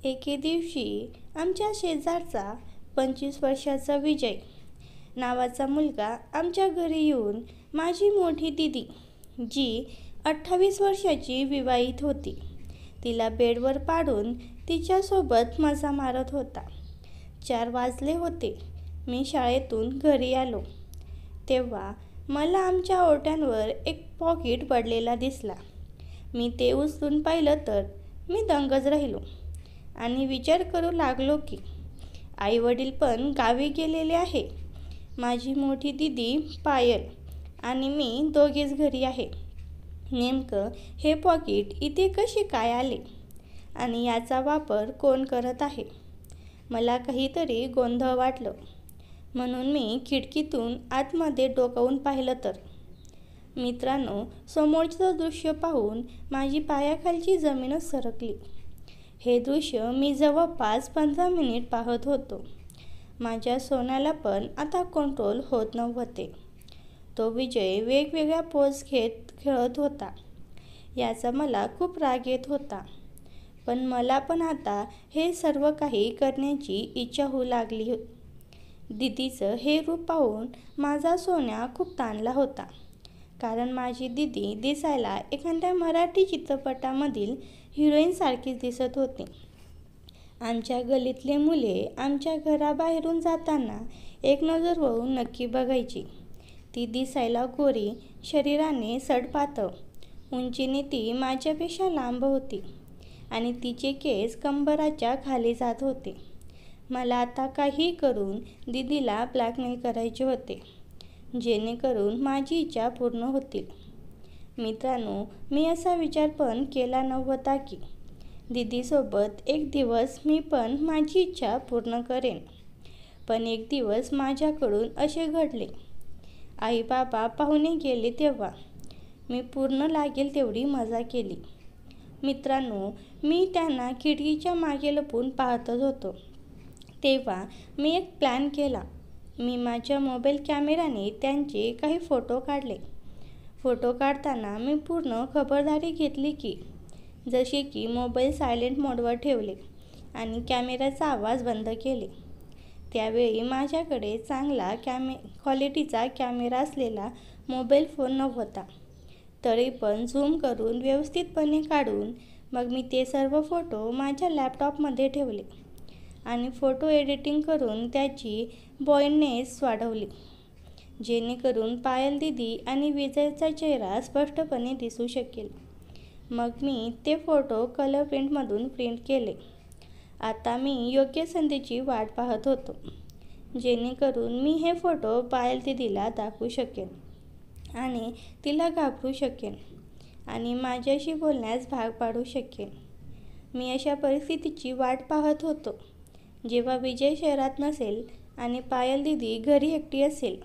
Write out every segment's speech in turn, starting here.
एके दिवशी आमच्या शेजारचा 25 वर्षाचा विजय नावाचा मुलगा आमच्या घरी येऊन माझी मोठी दिदी, जी 28 वर्षाची विवाहित होती, तिला बेडवर पाडून तिच्यासोबत मजा मारत होता. 4 वाजले होते. मी शाळेतून घरी आलो तेव्हा मला आमच्या ओट्यांवर एक पॉकेट पडलेला दिसला. मी ते उचलून पाहिलं तर मी दंगच राहिलो आणि विचार करू लागलो की आईवडील पण गावी गेलेले आहे. माझी मोठी दिदी पायल आणि मी दोघेच घरी आहे. नेमकं हे पॉकेट इथे कसे काय आले आणि याचा वापर कोण करत आहे? मला काहीतरी गोंधळ वाटलं, म्हणून मी खिडकीतून आतमध्ये डोकावून पाहिलं तर मित्रांनो, समोरचं दृश्य पाहून माझी पायाखालची जमीनच सरकली. हे दृश्य मी जवळपास 15 मिनिट पाहत होतो. माझ्या सोन्याला पण आता कंट्रोल होत नव्हते. तो विजय वेगवेगळ्या पोज घेत खेळत होता. याचा मला खूप राग येत होता. पण मला पण आता हे सर्व काही करण्याची इच्छा होऊ लागली. दिदीचं हे रूप पाहून माझा सोन्या खूप ताणला होता. कारण माझी दिदी दिसायला एखाद्या मराठी चित्रपटामधील हिरोईनसारखीच दिसत होती. आमच्या गल्लीतले मुले आमच्या घराबाहेरून जाताना एक नजर वळून नक्की बघायची. ती दिसायला गोरी, शरीराने सडपातळ, उंचीने ती माझ्यापेक्षा लांब होती आणि तिचे केस कंबराच्या खाली जात होते. मला आता काही करून दिदीला ब्लॅकमेल करायचे होते, जेणेकरून माझी इच्छा पूर्ण होतील. मित्रांनो, मी असा विचार पण केला नव्हता की दिदीसोबत एक दिवस मी पण माझी इच्छा पूर्ण करेन. पण एक दिवस माझ्याकडून असे घडले. आई बाबा पाहुणे गेले तेव्हा मी पूर्ण लागेल तेवढी मजा केली. मित्रांनो, मी त्यांना खिडकीच्या मागे लपून पाहतच होतो. तेव्हा मी एक प्लॅन केला. मी माझ्या मोबाईल कॅमेऱ्याने त्यांचे काही फोटो काढले. फोटो काढताना मी पूर्ण खबरदारी घेतली की जसे की मोबाईल सायलेंट मोडवर ठेवले आणि कॅमेऱ्याचा आवाज बंद केले. त्यावेळी माझ्याकडे चांगला क्वालिटीचा कॅमेरा असलेला मोबाईल फोन नव्हता. तरी पण झूम करून व्यवस्थितपणे काढून मग मी ते सर्व फोटो माझ्या लॅपटॉपमध्ये ठेवले आणि फोटो एडिटिंग करून त्याची ब्राईटनेस वाढवली, जेणेकरून पायल दिदी आणि विजयचा चेहरा स्पष्टपणे दिसू शकेल. मग मी ते फोटो कलर प्रिंटमधून प्रिंट केले. आता मी योग्य संधीची वाट पाहत होतो, जेणेकरून मी हे फोटो पायल दिदीला दाखवू शकेन आणि तिला घाबरू शकेन आणि माझ्याशी बोलण्यास भाग पाडू शकेन. मी अशा परिस्थितीची वाट पाहत होतो जेव्हा विजय शहरात नसेल आणि पायल दिदी घरी एकटी असेल.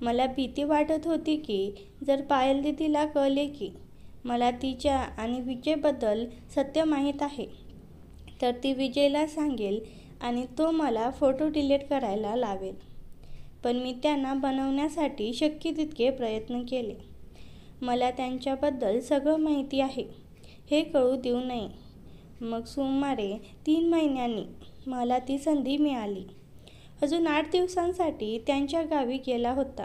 मला भीती वाटत होती की जर पायल दिदीला कळले की मला तिच्या आणि विजयबद्दल सत्य माहीत आहे तर ती विजयला सांगेल आणि तो मला फोटो डिलीट करायला लावेल. पण मी त्यांना बनवण्यासाठी शक्य तितके प्रयत्न केले. मला त्यांच्याबद्दल सगळं माहिती आहे हे कळू देऊ नये. मग सुमारे 3 महिन्यांनी मला ती संधी मिळाली. अजून 8 दिवसांसाठी त्यांच्या गावी गेला होता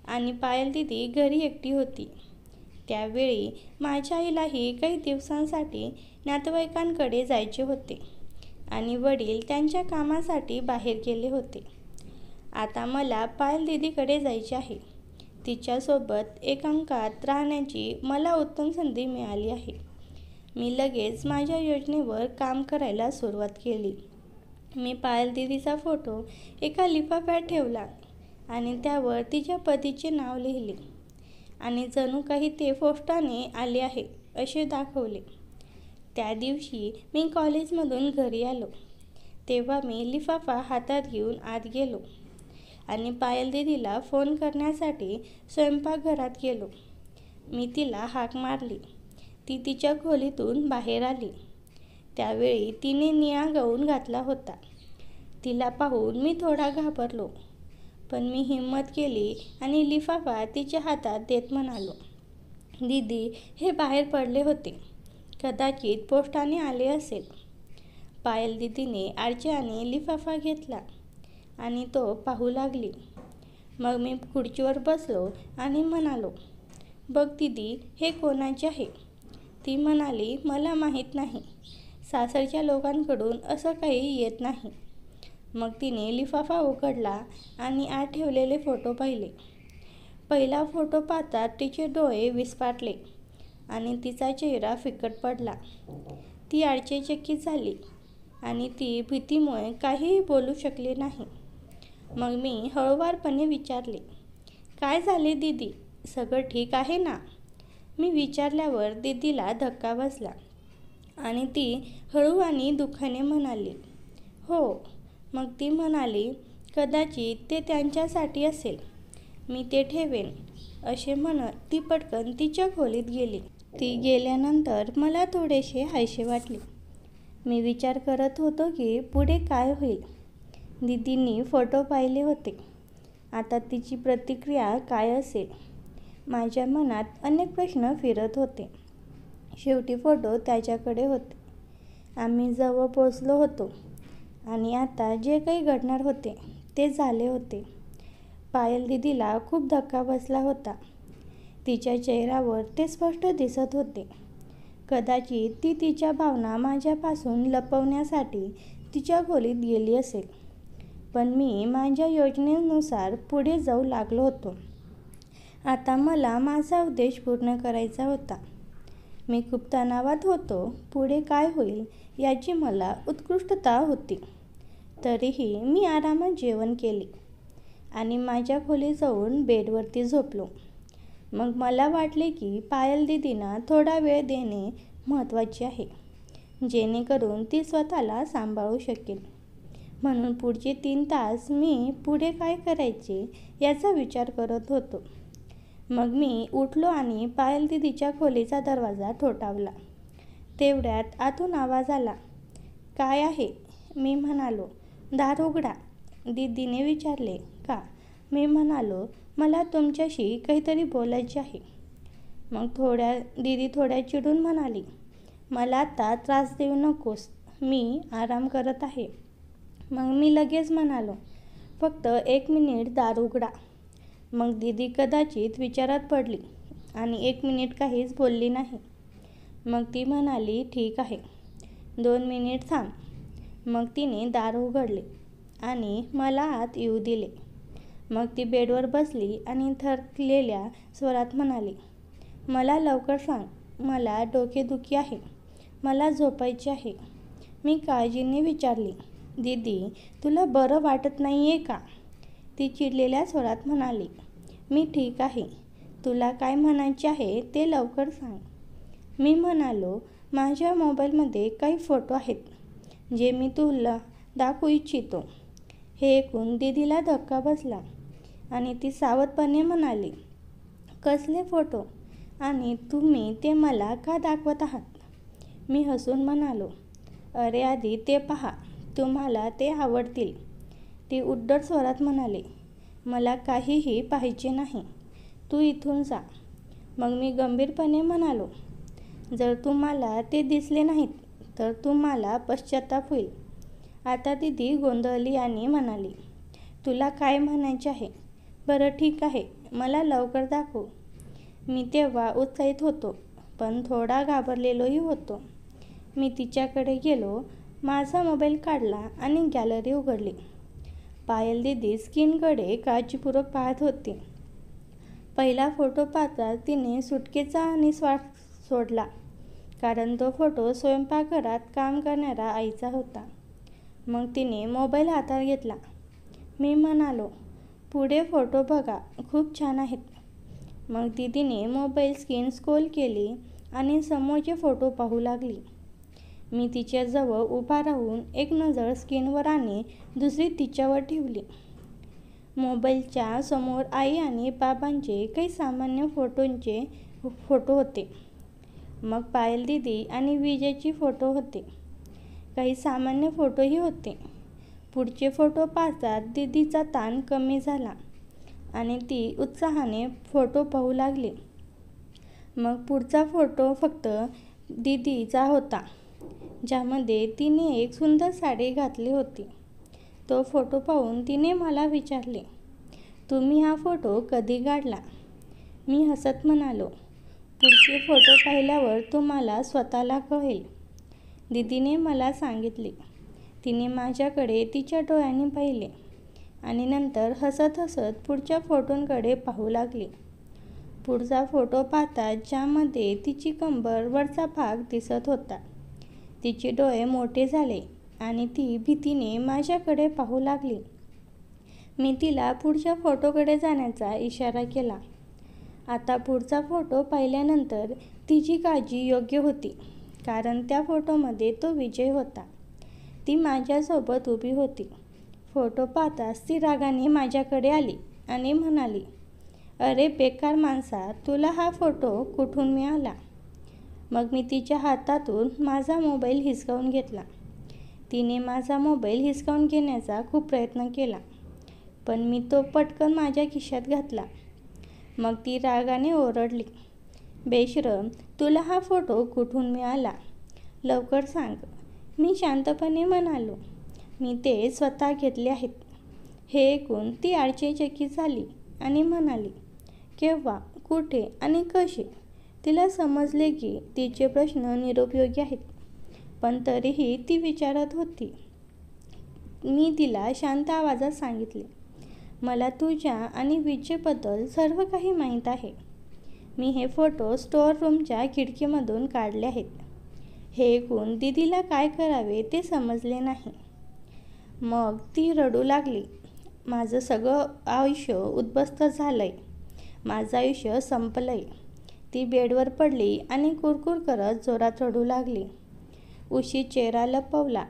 आणि पायल दिदी घरी एकटी होती. त्यावेळी माझ्या आईलाही काही दिवसांसाठी नातेवाईकांकडे जायचे होते आणि वडील त्यांच्या कामासाठी बाहेर गेले होते. आता मला पायल दिदीकडे जायचे आहे. तिच्यासोबत एकांतात राहण्याची मला उत्तम संधी मिळाली आहे. मी लगेच माझ्या योजनेवर काम करायला सुरुवात केली. मी पायल दिदीचा फोटो एका लिफाफ्यात ठेवला आणि त्यावर तिच्या पतीचे नाव लिहिले आणि जणू काही ते पोस्टाने आले आहे असे दाखवले. त्या दिवशी मी कॉलेजमधून घरी आलो तेव्हा मी लिफाफा हातात घेऊन आत गेलो आणि पायल दिदीला फोन करण्यासाठी स्वयंपाकघरात गेलो. मी तिला हाक मारली. ती तिच्या खोलीतून बाहेर आली. त्यावेळी तिने निळा गाऊन घातला होता. तिला पाहून मी थोडा घाबरलो, पण मी हिम्मत केली आणि लिफाफा तिच्या हातात देत म्हणालो, दीदी, हे बाहेर पडले होते. कदाचित पोस्टाने आले असेल. पायल दीदीने आरशाने लिफाफा घेतला आणि तो पाहू लागली. मग मी खुर्चीवर बसलो आणि म्हणालो, बघ दीदी, हे कोणाचे आहे? ती म्हणाली, मला माहीत नाही. सासरच्या लोकांकडून असं काही येत नाही. मग तिने लिफाफा उघडला आणि आत ठेवलेले फोटो पाहिले. पहिला फोटो पाहताच तिचे डोळे विस्फारले आणि तिचा चेहरा फिकट पडला. ती आश्चर्यचकित झाली आणि ती भीतीमुळे काहीही बोलू शकली नाही. मग मी हळुवारपणे विचारले, काय झाले दीदी, सगळं ठीक आहे ना? मी विचारल्यावर दीदीला धक्का बसला आणि ती हळू आणि दुःखाने म्हणाली, हो. मग ती म्हणाली, कदाचित ते त्यांच्यासाठी असेल, मी ते ठेवेन. असे म्हणत ती पटकन तिच्या खोलीत गेली. ती गेल्यानंतर मला थोडेसे हायसे वाटले. मी विचार करत होतो की पुढे काय होईल. दीदींनी फोटो पाहिले होते. आता तिची प्रतिक्रिया काय असेल? माझ्या मनात अनेक प्रश्न फिरत होते. शेवटी फोटो त्याच्याकडे होते. आम्ही जवळ पोचलो होतो आणि आता जे काही घडणार होते ते झाले होते. पायल दीदीला खूप धक्का बसला होता. तिच्या चेहऱ्यावर ते स्पष्ट दिसत होते. कदाचित ती तिच्या भावना माझ्यापासून लपवण्यासाठी तिच्या खोलीत गेली असेल. पण मी माझ्या योजनेनुसार पुढे जाऊ लागलो होतो. आता मला माझा उद्देश पूर्ण करायचा होता. मी खूप तणावात होतो. पुढे काय होईल याची मला उत्कंठा होती. तरीही मी आरामात जेवण केले आणि माझ्या खोलीत जाऊन बेडवरती झोपलो. मग मला वाटले की पायल दीदींना थोडा वेळ देणे महत्त्वाचे आहे, जेणेकरून ती स्वतःला सांभाळू शकेल. म्हणून पुढचे 3 तास मी पुढे काय करायचे याचा विचार करत होतो. मग मी उठलो आणि पायल दीदीच्या खोलीचा दरवाजा ठोठावला. तेवढ्यात आतून आवाज आला, काय आहे? मी म्हणालो, दार उघडा. दीदीने विचारले, का? मी म्हणालो, मला तुमच्याशी काहीतरी बोलायचे आहे. मग दीदी थोड्या चिडून म्हणाली, मला आता त्रास देऊ नकोस, मी आराम करत आहे. मग मी लगेच म्हणालो, फक्त 1 मिनिट दार उघडा. मग दीदी कदाचित विचारात पडली आणि 1 मिनिट काहीच बोलली नाही. मग ती म्हणाली, ठीक आहे, 2 मिनिट थांब. मग तिने दार उघडले आणि मला आत येऊ दिले. मग ती बेडवर बसली आणि थरथरलेल्या स्वरात म्हणाली, मला लवकर सांग, मला डोकेदुखी आहे, मला झोपायचे आहे. मी काळजीने विचारले, दीदी, तुला बरं वाटत नाही आहे का? ती चिडलेल्या स्वरात म्हणाली, मी ठीक आहे, तुला काय म्हणायचे आहे ते लवकर सांग. मी म्हणालो, माझ्या मोबाईलमध्ये काही फोटो आहेत जे मी तुला दाखवू इच्छितो. हे ऐकून दीदीला धक्का बसला आणि ती सावधपणे म्हणाली, कसले फोटो आणि तुम्ही ते मला का दाखवत आहात? मी हसून म्हणालो, अरे आधी ते पहा, तुम्हाला ते आवडतील. ती उद्धट स्वरात म्हणाली, मला काहीही पाहायचे नाही, तू इथून जा. मग मी गंभीरपणे म्हणालो, जर तुम्हाला ते दिसले नाहीत तर तुम्हाला पश्चाताप होईल. आता दीदी गोंधळली आणि म्हणाली, तुला काय म्हणायचे आहे? बरं ठीक आहे, मला लवकर दाखव. मी तेव्हा उत्साहित होतो, पण थोडा घाबरलेलोही होतो. मी तिच्याकडे गेलो, माझा मोबाईल काढला आणि गॅलरी उघडली. पायल दीदी स्क्रीनकडे काळजीपूर्वक पाहत होती. पहिला फोटो पाहताच तिने सुटकेचा निःश्वास सोडला, कारण तो फोटो स्वयंपाकघरात काम करणाऱ्या आईचा होता. मग तिने मोबाईल हातात घेतला. मी म्हणालो, पुढे फोटो बघा, खूप छान आहेत. मग दीदीने मोबाईल स्क्रीन स्क्रोल केली आणि समोरचे फोटो पाहू लागली. मी तिच्याजवळ उभा राहून एक नजर स्क्रीनवर आणि दुसरी तिच्यावर ठेवली. मोबाईलच्या समोर आई आणि बाबांचे काही सामान्य फोटो होते. मग पायल दीदी आणि विजयचे फोटो होते. काही सामान्य फोटोही होते. पुढचे फोटो पाहताच दीदीचा ताण कमी झाला आणि ती उत्साहाने फोटो पाहू लागली. मग पुढचा फोटो फक्त दीदीचा होता. ज्यामध्ये तिने एक सुंदर साडी घातली होती. तो फोटो पाहून तिने मला विचारले, तुम्ही हा फोटो कधी काढला? मी हसत म्हणालो, पुढचे फोटो पाहिल्यावर तुम्हाला स्वतःला कळेल. दीदीने मला सांगितले. तिने माझ्याकडे तिच्या डोळ्यांनी पाहिले आणि नंतर हसत हसत पुढच्या फोटोंकडे पाहू लागली. पुढचा फोटो पाहता ज्यामध्ये तिची कंबर वरचा भाग दिसत होता. तिचे डोळे मोठे झाले आणि ती भीतीने माझ्याकडे पाहू लागली. मी तिला पुढच्या फोटोकडे जाण्याचा इशारा केला. आता पुढचा फोटो पाहिल्यानंतर तिची काळजी योग्य होती, कारण त्या फोटोमध्ये तो विजय होता. ती माझ्यासोबत उभी होती. फोटो पाहताच ती रागाने माझ्याकडे आली आणि म्हणाली, अरे बेकार माणसा, तुला हा फोटो कुठून मिळाला? मग मी तिच्या हातातून माझा मोबाईल हिसकावून घेतला. तिने माझा मोबाईल हिसकावून घेण्याचा खूप प्रयत्न केला, पण मी तो पटकन माझ्या खिशात घातला. मग ती रागाने ओरडली, बेशरम, तुला हा फोटो कुठून मिळाला? लवकर सांग. मी शांतपणे म्हणालो, मी ते स्वतः घेतले आहेत. हे ऐकून ती आश्चर्यचकित झाली आणि म्हणाली, केव्हा, कुठे आणि कसे? तिला समजले की तिचे प्रश्न निरुपयोगी आहेत, पण तरीही ती विचारत होती. मी तिला शांत आवाजात सांगितले, मला तुझ्या आणि विजयबद्दल सर्व काही माहीत आहे. मी हे फोटो स्टोअर रूमच्या खिडकीमधून काढले आहेत. हे ऐकून दीदीला काय करावे ते समजले नाही. मग ती रडू लागली. माझं सगळं आयुष्य उद्ध्वस्त झालंय. माझं आयुष्य संपलंय. ती बेडवर पडली आणि कुरकुर करत जोरात रडू लागली. उशी चेहरा लपवला.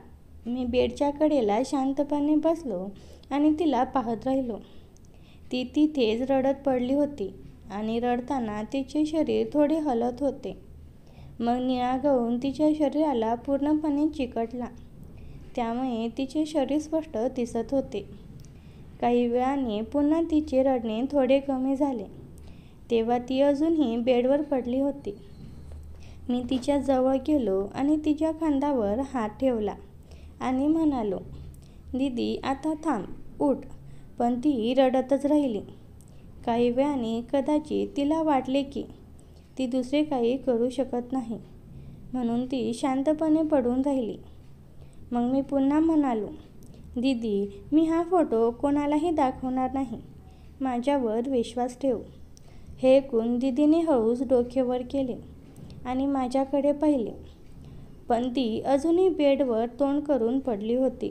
मी बेडच्या कडेला शांतपणे बसलो आणि तिला पाहत राहिलो. ती तिथेच रडत पडली होती आणि रडताना तिचे शरीर थोडे हलत होते. मग निळा गाऊन तिच्या शरीराला पूर्णपणे चिकटला, त्यामुळे तिचे शरीर स्पष्ट दिसत होते. काही वेळाने पुन्हा तिचे रडणे थोडे कमी झाले. तेव्हा ती अजूनही बेडवर पडली होती. मी तिच्या जवळ गेलो आणि तिच्या खांद्यावर हात ठेवला आणि म्हणालो, दीदी आता थांब, उठ. पण ती रडतच राहिली. काही वेळाने कदाचित तिला वाटले की ती दुसरे काही करू शकत नाही, म्हणून ती शांतपणे पडून राहिली. मग मी पुन्हा म्हणालो, दीदी, मी हा फोटो कोणालाही दाखवणार नाही. माझ्यावर विश्वास ठेव. हे ऐकून दीदीने हळूच डोके वर केले आणि माझ्याकडे पाहिले, पण ती अजूनही बेडवर तोंड करून पडली होती.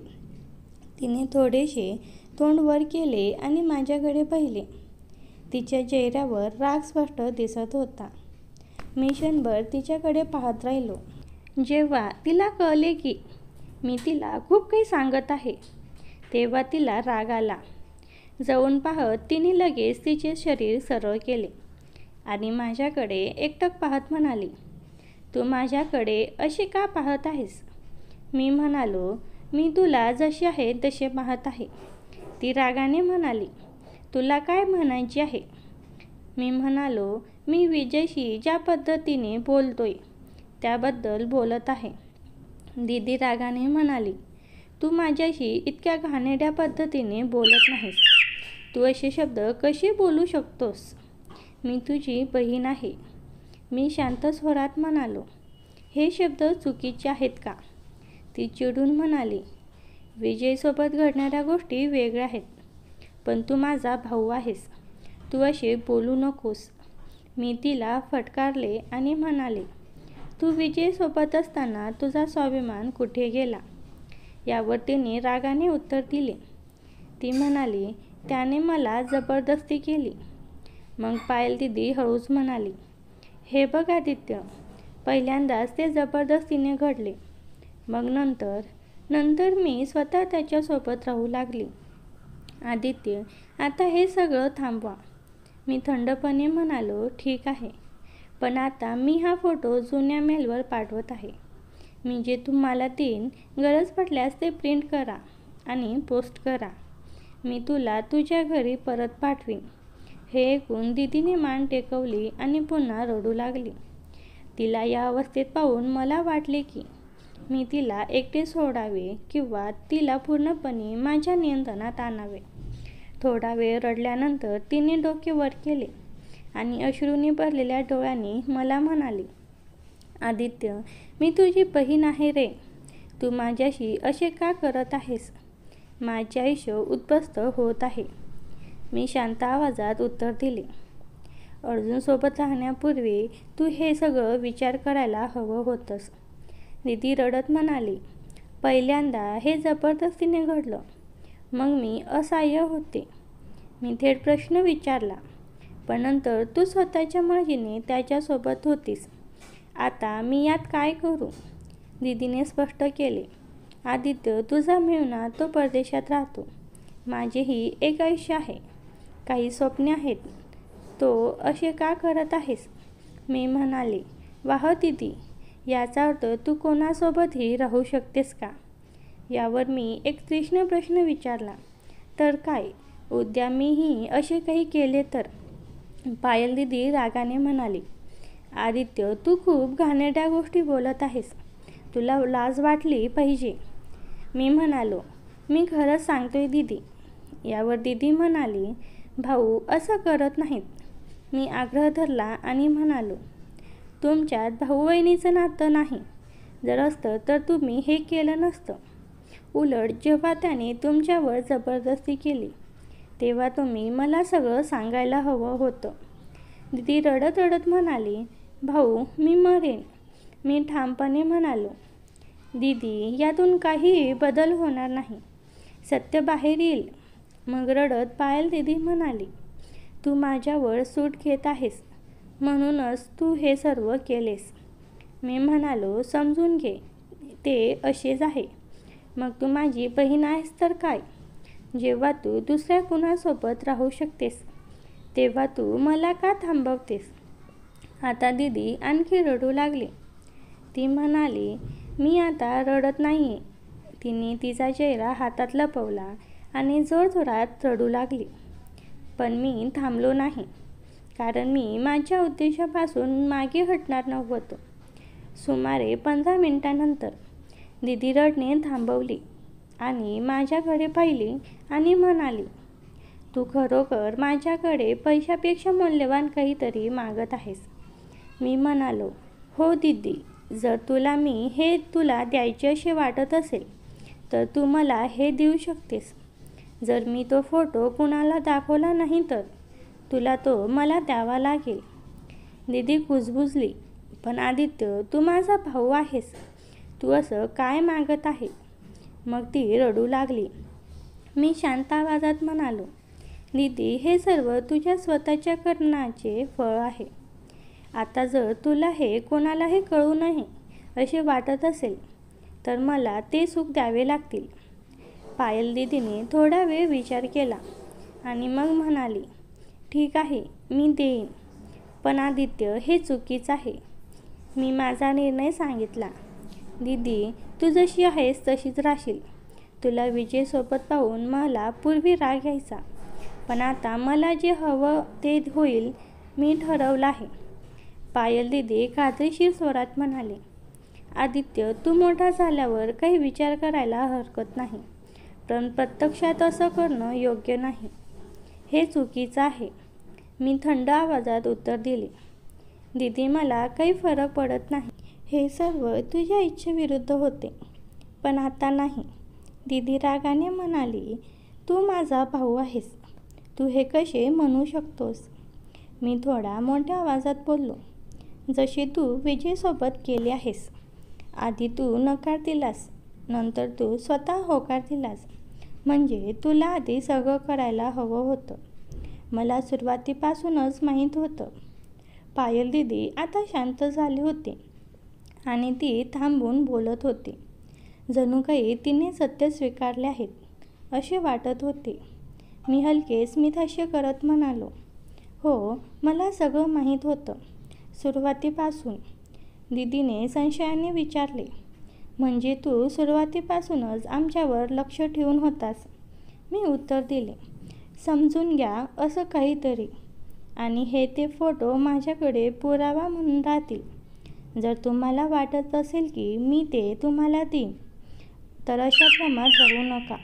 तिने थोडेसे तोंड वर केले आणि माझ्याकडे पाहिले. तिच्या चेहऱ्यावर राग स्पष्ट दिसत होता. मी क्षणभर तिच्याकडे पाहत राहिलो. जेव्हा तिला कळले की मी तिला खूप काही सांगत आहे, तेव्हा तिला राग आला. जवळून पाहत तिने लगेच तिचे शरीर सरळ केले आणि माझ्याकडे एकटक पाहत म्हणाली, तू माझ्याकडे अशी का पाहत आहेस? मी म्हणालो, मी तुला जशी आहे तसे पाहत आहे. ती रागाने म्हणाली, तुला काय म्हणायचे आहे? मी म्हणालो, मी विजयशी ज्या पद्धतीने बोलतोय त्याबद्दल बोलत आहे. दीदी रागाने म्हणाली, तू माझ्याशी इतक्या घाणेरड्या पद्धतीने बोलत नाहीस. तू असे शब्द कसे बोलू शकतोस? मी तुझी बहीण आहे. मी शांत स्वरात म्हणालो, हे शब्द चुकीचे आहेत का? ती चिडून म्हणाली, विजयसोबत घडणाऱ्या गोष्टी वेगळ्या आहेत, पण तू माझा भाऊ आहेस. तू असे बोलू नकोस. मी तिला फटकारले आणि म्हणाले, तू विजयसोबत असताना तुझा स्वाभिमान कुठे गेला? यावर तिने रागाने उत्तर दिले. ती म्हणाली, त्याने मला जबरदस्ती केली. मग पायल दीदी हळूच म्हणाली, हे बघ आदित्य, पहिल्यांदाच ते जबरदस्तीने घडले. मग नंतर मी स्वतः त्याच्यासोबत राहू लागली. आदित्य, आता हे सगळं थांबवा. मी थंडपणे म्हणालो, ठीक आहे, पण आता मी हा फोटो जुन्या मेलवर पाठवत आहे. मी जे तुम्हाला देईन, गरज पडल्यास ते प्रिंट करा आणि पोस्ट करा. मी तुला तुझ्या घरी परत पाठवीन. हे ऐकून दीदीने मान टेकवली आणि पुन्हा रडू लागली. तिला या अवस्थेत पाहून मला वाटले की मी तिला एकटे सोडावे किंवा तिला पूर्णपणे माझ्या नियंत्रणात आणावे. थोडा वेळ रडल्यानंतर तिने डोके वर केले आणि अश्रूंनी भरलेल्या डोळ्यांनी मला म्हणाली, आदित्य, मी तुझी बहीण आहे रे. तू माझ्याशी असे का करत आहेस? माझे आयुष्य उद्ध्वस्त होत आहे. मी शांत आवाजात उत्तर दिले, अर्जुनसोबत राहण्यापूर्वी तू हे सगळं विचार करायला हवं होतंस. दीदी रडत म्हणाली, पहिल्यांदा हे जबरदस्तीने घडलं. मग मी असहाय्य होते. मी थेट प्रश्न विचारला, पण नंतर तू स्वतःच्या मर्जीने त्याच्यासोबत होतीस. आता मी यात काय करू? दीदीने स्पष्ट केले, आदित्य, तुझा मेहुणा तो परदेशात राहतो. माझेही एक आयुष्य आहे, काही स्वप्ने आहेत. तो असे का करत आहेस? मी म्हणाले, वाह दीदी, याचा अर्थ तू कोणासोबतही राहू शकतेस का? यावर मी एक तीक्ष्ण प्रश्न विचारला, तर काय, उद्या मीही असे काही केले तर? पायल दीदी रागाने म्हणाली, आदित्य, तू खूप घाणेरड्या गोष्टी बोलत आहेस. तुला लाज वाटली पाहिजे. मी म्हणालो, मी खरंच सांगतोय दीदी. यावर दीदी म्हणाली, भाऊ असं करत नाहीत. मी आग्रह धरला आणि म्हणालो, तुमच्यात भाऊ बहिणीचं नातं नाही. जर असतं तर तुम्ही हे केलं नसतं. उलट जेव्हा त्याने तुमच्यावर जबरदस्ती केली तेव्हा तुम्ही मला सगळं सांगायला हवं होतं. दीदी रडत रडत म्हणाली, भाऊ, मी मरेन. मी ठामपणे म्हणालो, दीदी, यातून काही बदल होणार नाही. सत्य बाहेर येईल. मग रडत पायल दीदी म्हणाली, तू माझ्यावर सूट घेत आहेस म्हणूनच तू हे सर्व केलेस. मी म्हणालो, समजून घे, ते असेच आहे. मग तू माझी बहीण आहेस तर काय? जेव्हा तू दुसऱ्या कुणासोबत राहू शकतेस तेव्हा तू मला का थांबवतेस? आता दीदी आणखी रडू लागली. ती म्हणाली, मी आता रडत नाही. तिने तिचा चेहरा हातात लपवला आणि जोरजोरात रडू लागली. पण मी थांबलो नाही, कारण मी माझ्या उद्देशापासून मागे हटणार नव्हतो. सुमारे 15 मिनिटांनंतर दीदी रडणे थांबवली आणि माझ्याकडे पाहिली आणि म्हणाली, तू खरोखर माझ्याकडे पैशापेक्षा मौल्यवान काहीतरी मागत आहेस. मी म्हणालो, हो दीदी, जर तुला द्यायचे असे वाटत असेल तर तू मला हे देऊ शकतेस. जर मी तो फोटो कुणाला दाखवला नाही तर तुला तो मला द्यावा लागेल. दीदी कुजबुजली, पण आदित्य, तू माझा भाऊ आहेस. तू असं काय मागत आहे? मग ती रडू लागली. मी शांत आवाजात म्हणालो, दीदी, हे सर्व तुझ्या स्वतःच्या कर्माचे फळ आहे. आता जर तुला हे कोणालाही कळू नये असे वाटत असेल तर मला ते सुख द्यावे लागतील. पायल दीदीने थोडा वेळ विचार केला आणि मग म्हणाली, ठीक आहे, मी देईन. पण आदित्य, हे चुकीचं आहे. मी माझा निर्णय सांगितला. दीदी, तू जशी आहेस तशीच राहशील. तुला विजयसोबत पाहून मला पूर्वी राग यायचा, पण आता मला जे हवं ते होईल. मी ठरवलं आहे. पायल दीदी खात्रीशीर स्वरात म्हणाले, आदित्य, तू मोठा झाल्यावर काही विचार करायला हरकत नाही, पण प्रत्यक्षात असं करणं योग्य नाही. हे चुकीचं आहे. मी थंड आवाजात उत्तर दिले, दीदी, मला काही फरक पडत नाही. हे सर्व तुझ्या इच्छेविरुद्ध होते, पण आता नाही. दीदी रागाने म्हणाली, तू माझा भाऊ आहेस. तू हे कसे म्हणू शकतोस? मी थोडा मोठ्या आवाजात बोललो, जशी तू विजयसोबत केली आहेस. आधी तू नकार दिलास, नंतर तू स्वतः होकार दिलास. म्हणजे तुला आधी सगळं करायला हवं होतं. मला सुरुवातीपासूनच माहीत होतं. पायल दीदी आता शांत झाली होती आणि ती थांबून बोलत होती. जणू काही तिने सत्य स्वीकारले आहेत असे वाटत होते. मी हलके स्मितहास्य करत म्हणालो, हो, मला सगळं माहीत होतं सुरुवातीपासून. दीदीने संशयाने विचारले, म्हणजे तू सुरुवातीपासूनच आमच्यावर लक्ष ठेवून होतास? मी उत्तर दिले, समजून घ्या असं काहीतरी. आणि हे ते फोटो माझ्याकडे पुरावा म्हणून राहतील. जर तुम्हाला वाटत असेल की मी ते तुम्हाला देईन तर अशा भ्रमात राहू नका.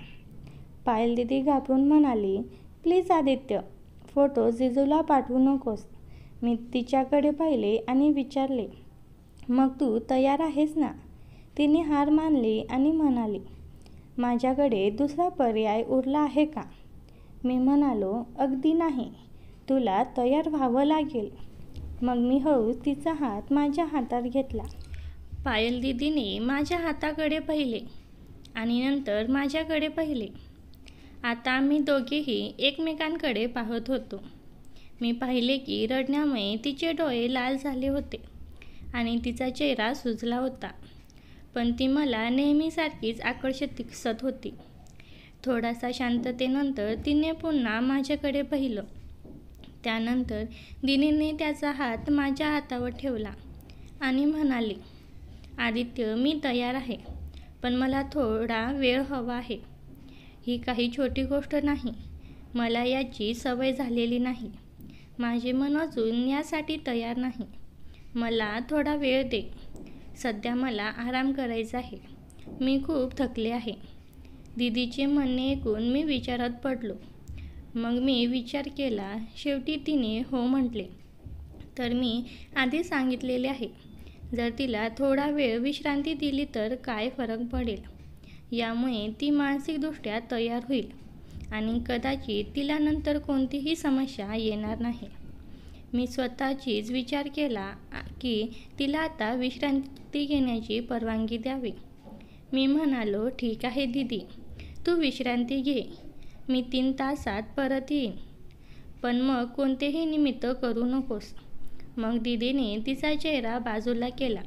पायल दीदी घाबरून म्हणाली, प्लीज आदित्य, फोटो जिजूला पाठवू नकोस. मी तिच्याकडे पाहिले आणि विचारले, मग तू तयार आहेस ना? तिने हार मानली आणि म्हणाली, माझ्याकडे दुसरा पर्याय उरला आहे का? मी म्हणालो, अगदी नाही, तुला तयार व्हावं लागेल. मग मी हळूच तिचा हात माझ्या हातात घेतला. पायल दीदीने माझ्या हाताकडे पाहिले आणि नंतर माझ्याकडे पाहिले. आता आम्ही दोघेही एकमेकांकडे पाहत होतो. मी पाहिले की रडण्यामुळे तिचे डोळे लाल झाले होते आणि तिचा चेहरा सुजला होता. पण ती मला नेहमीसारखीच आकर्षक दिसत होती. थोडासा शांततेनंतर तिने पुन्हा माझ्याकडे पाहिलं. त्यानंतर दिनीने त्याचा हात माझ्या हातावर ठेवला आणि म्हणाली, आदित्य, मी तयार आहे, पण मला थोडा वेळ हवा आहे. ही काही छोटी गोष्ट नाही. मला याची सवय झालेली नाही. माझे मन अजून यासाठी तयार नाही. मला थोडा वेळ दे. सध्या मला आराम करायचा आहे. मी खूप थकले आहे. दीदीचे म्हणणे ऐकून मी विचारात पडलो. मग मी विचार केला. शेवटी तिने हो म्हटले. तर मी आधी सांगितलेले आहे, जर तिला थोडा वेळ विश्रांती दिली तर काय फरक पडेल. यामुळे ती मानसिकदृष्ट्या तयार होईल आणि कदाचित तिला नंतर कोणतीही समस्या येणार नाही. मी स्वतःचीच विचार केला की तिला आता विश्रांती घेण्याची परवानगी द्यावी. मी म्हणालो, ठीक आहे दीदी, तू विश्रांती घे. मी 3 तासात परत येईन. पण मग कोणतेही निमित्त करू नकोस. मग दीदीने तिचा चेहरा बाजूला केला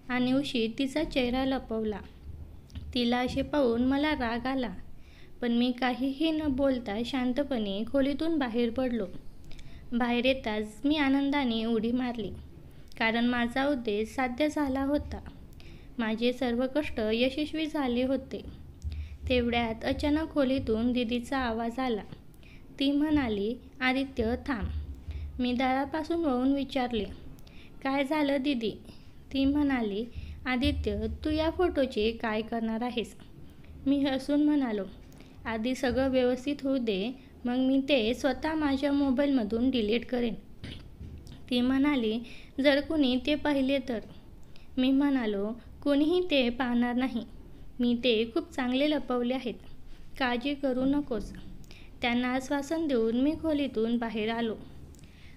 आणि उशीत तिचा चेहरा लपवला. तिला असे पाहून मला राग आला, पण मी काहीही न बोलता शांतपणे खोलीतून बाहेर पडलो. बाहेर येताच मी आनंदाने उडी मारली, कारण माझा उद्देश साध्य झाला होता. माझे सर्व कष्ट यशस्वी झाले होते. तेवढ्यात अचानक खोलीतून दीदीचा आवाज आला. ती म्हणाली, आदित्य थांब. मी दारापासून वळून विचारले, काय झालं दीदी? ती म्हणाली, आदित्य, तू या फोटोचे काय करणार आहेस? मी हसून म्हणालो, आधी सगळं व्यवस्थित होऊ दे, मग मी ते स्वतः माझ्या मोबाईलमधून डिलीट करेन. ती म्हणाली, जर कुणी ते पाहिले तर? मी म्हणालो, कोणीही ते पाहणार नाही. मी ते खूप चांगले लपवले आहेत. काळजी करू नकोस. त्यांना आश्वासन देऊन मी खोलीतून बाहेर आलो.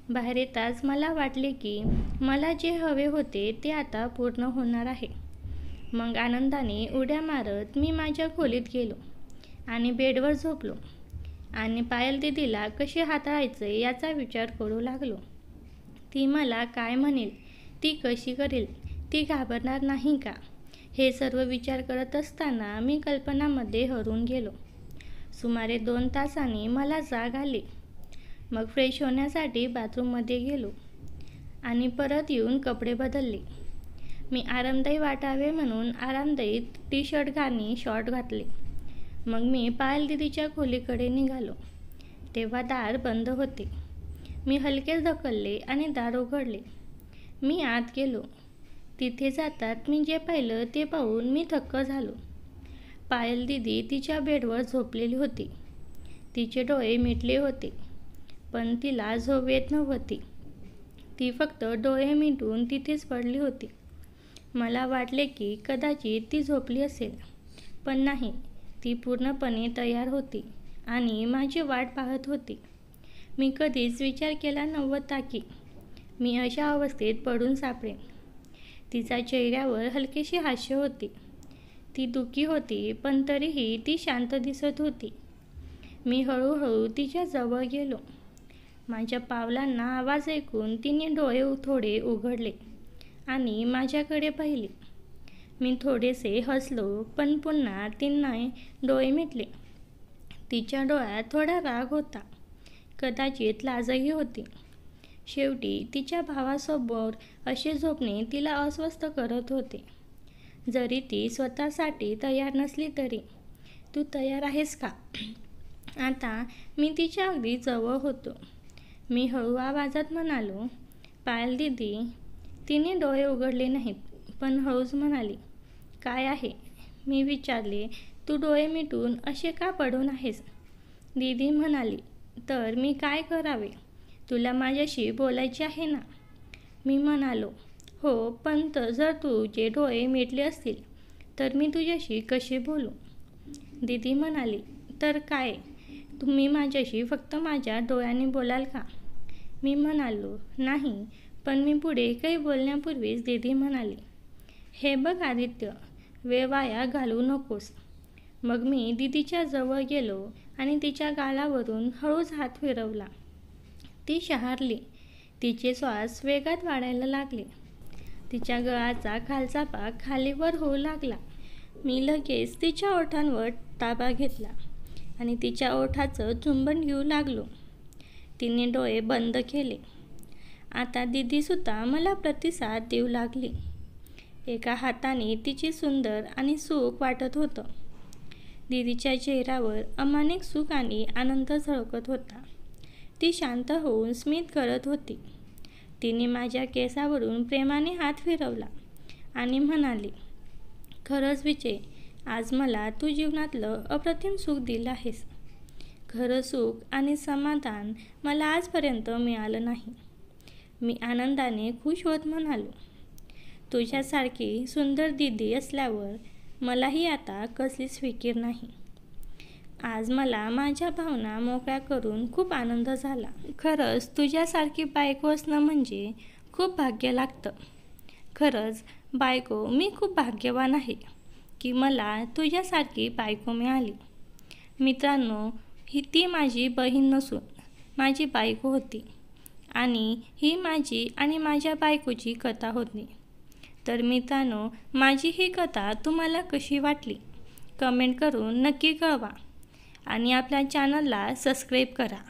बाहेर येताच मला वाटले की मला जे हवे होते ते आता पूर्ण होणार आहे. मग आनंदाने उड्या मारत मी माझ्या खोलीत गेलो आणि बेडवर झोपलो आणि पायल दीदीला कसे हाताळायचे याचा विचार करू लागलो. ती मला काय म्हणेल? ती कशी करेल? ती घाबरणार नाही का? हे सर्व विचार करत असताना मी कल्पनामध्ये हरवून गेलो. सुमारे 2 तासांनी मला जाग आली. मग फ्रेश होण्यासाठी बाथरूममध्ये गेलो आणि परत येऊन कपडे बदलले. मी आरामदायी वाटावे म्हणून आरामदायी टी-शर्ट आणि शॉर्ट घातले. मग मी पायल दीदीच्या खोलीकडे निघालो. तेव्हा दार बंद होते. मी हलकेच ढकलले आणि दार उघडले. मी आत गेलो. तिथे जातात मी जे पाहिलं ते पाहून मी थक्क झालो. पायल दीदी तिच्या बेडवर झोपलेली होती. तिचे डोळे मिटले होते, पण तिला झोप येत नव्हती. ती फक्त डोळे मिटून तिथेच पडली होती. मला वाटले की कदाचित ती झोपली असेल, पण नाही, ती पूर्णपणे तयार होती आणि माझी वाट पाहत होती. मी कधीच विचार केला नव्हता की मी अशा अवस्थेत पडून सापडेन. तिच्या चेहऱ्यावर हलकेशी हास्य होते. ती दुःखी होती, पण तरीही ती शांत दिसत होती. मी हळूहळू तिच्या जवळ गेलो. माझ्या पावलांना आवाज ऐकून तिने डोळे थोडे उघडले आणि माझ्याकडे पाहिले. मी थोडेसे हसलो, पण पुन्हा तिने डोळे मिटले. तिच्या डोळ्यात थोडा राग होता, कदाचित लाजही होती. शेवटी तिच्या भावासमोर असे झोपणे तिला अस्वस्थ करत होते. जरी ती स्वतःसाठी तयार नसली तरी. तू तयार आहेस का? आता मी तिच्या अगदी जवळ होतो. मी हळू आवाजात म्हणालो, पायल दीदी, तिने डोळे उघडले नाहीत, पण हळूच म्हणाली, काय आहे? मी विचारले, तू डोळे मिटून असे का पडून आहेस? दीदी म्हणाली, तर मी काय करावे? तुला माझ्याशी बोलायचे आहे ना? मी म्हणालो, हो, पण जर तुझे डोळे मिटले असतील तर मी तुझ्याशी कशी बोलू? दीदी म्हणाली, तर काय? तुम्ही माझ्याशी फक्त माझ्या डोळ्यांनी बोलाल का? मी म्हणालो, नाही, पण मी पुढे काही बोलण्यापूर्वीच दीदी म्हणाली, हे बघ आदित्य, वेळ वाया घालवू नकोस. मग मी दीदीच्या जवळ गेलो आणि तिच्या गालावरून हळूच हात फिरवला. ती शहारली. तिचे श्वास वेगात वाढायला लागले. तिच्या गळाचा खालचा भाग खालीवर होऊ लागला. मी लगेच तिच्या ओठांवर ताबा घेतला आणि तिच्या ओठाचं चुंबन घेऊ लागलो. तिने डोळे बंद केले. आता दीदीसुद्धा मला प्रतिसाद देऊ लागली. एका हाताने तिची सुंदर आणि सुख वाटत होतं. दीदीच्या चेहऱ्यावर अमानिक सुख आणि आनंद झळकत होता. ती शांत होऊन स्मित करत होती. तिने माझ्या केसावरून प्रेमाने हात फिरवला आणि म्हणाली, खरंच विजय, आज मला तू जीवनातलं अप्रतिम सुख दिलं आहेस. खरं सुख आणि समाधान मला आजपर्यंत मिळालं नाही. मी आनंदाने खुश होत म्हणालो, तुझ्यासारखी सुंदर दीदी असल्यावर मलाही आता कसलीच फिकीर नाही. आज मला माझ्या भावना मोकळ्या करून खूप आनंद झाला. खरंच तुझ्यासारखी बायको असणं म्हणजे खूप भाग्य लागतं. खरंच बायको, मी खूप भाग्यवान आहे की मला तुझ्यासारखी बायको मिळाली. मित्रांनो, ती माझी बहीण नसून माझी बायको होती आणि ही माझी आणि माझ्या बायकोची कथा होती. तर मित्रांनो, माझी ही कथा तुम्हाला कशी वाटली कमेंट करून नक्की कळवा आणि आपल्या चॅनलला सबस्क्राईब करा.